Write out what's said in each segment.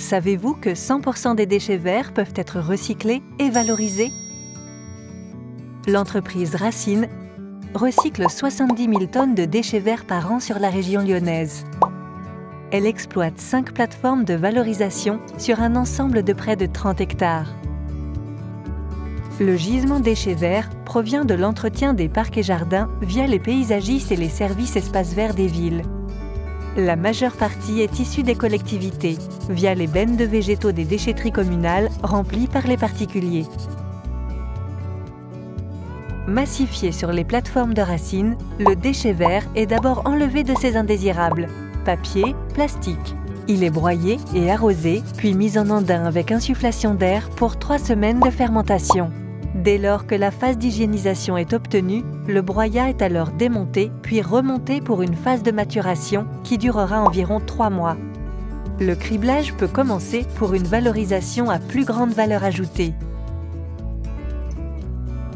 Savez-vous que 100% des déchets verts peuvent être recyclés et valorisés? L'entreprise Racine recycle 70 000 tonnes de déchets verts par an sur la région lyonnaise. Elle exploite 5 plateformes de valorisation sur un ensemble de près de 30 hectares. Le gisement déchets verts provient de l'entretien des parcs et jardins via les paysagistes et les services espaces verts des villes. La majeure partie est issue des collectivités, via les bennes de végétaux des déchetteries communales remplies par les particuliers. Massifié sur les plateformes de Racine, le déchet vert est d'abord enlevé de ses indésirables, papier, plastique. Il est broyé et arrosé, puis mis en andain avec insufflation d'air pour 3 semaines de fermentation. Dès lors que la phase d'hygiénisation est obtenue, le broyat est alors démonté puis remonté pour une phase de maturation qui durera environ 3 mois. Le criblage peut commencer pour une valorisation à plus grande valeur ajoutée.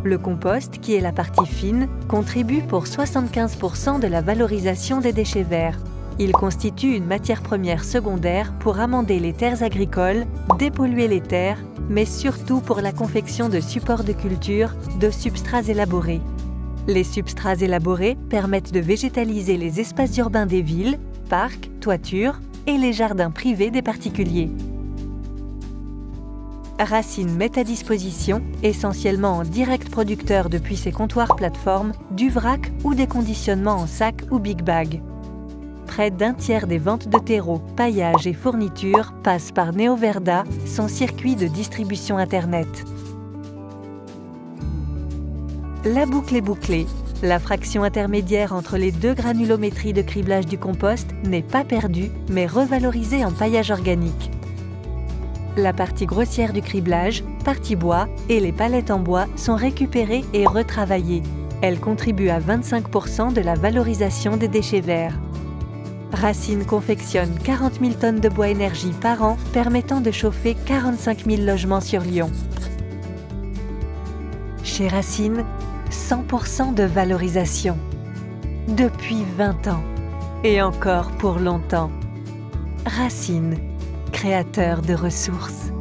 Le compost, qui est la partie fine, contribue pour 75% de la valorisation des déchets verts. Il constitue une matière première secondaire pour amender les terres agricoles, dépolluer les terres, mais surtout pour la confection de supports de culture, de substrats élaborés. Les substrats élaborés permettent de végétaliser les espaces urbains des villes, parcs, toitures et les jardins privés des particuliers. Racine met à disposition, essentiellement en direct producteur depuis ses comptoirs plateformes, du vrac ou des conditionnements en sac ou big bag. Près d'un tiers des ventes de terreau, paillage et fournitures passent par Neoverda, son circuit de distribution Internet. La boucle est bouclée. La fraction intermédiaire entre les 2 granulométries de criblage du compost n'est pas perdue, mais revalorisée en paillage organique. La partie grossière du criblage, partie bois et les palettes en bois sont récupérées et retravaillées. Elles contribuent à 25% de la valorisation des déchets verts. Racine confectionne 40 000 tonnes de bois énergie par an, permettant de chauffer 45 000 logements sur Lyon. Chez Racine, 100% de valorisation. Depuis 20 ans. Et encore pour longtemps. Racine, créateur de ressources.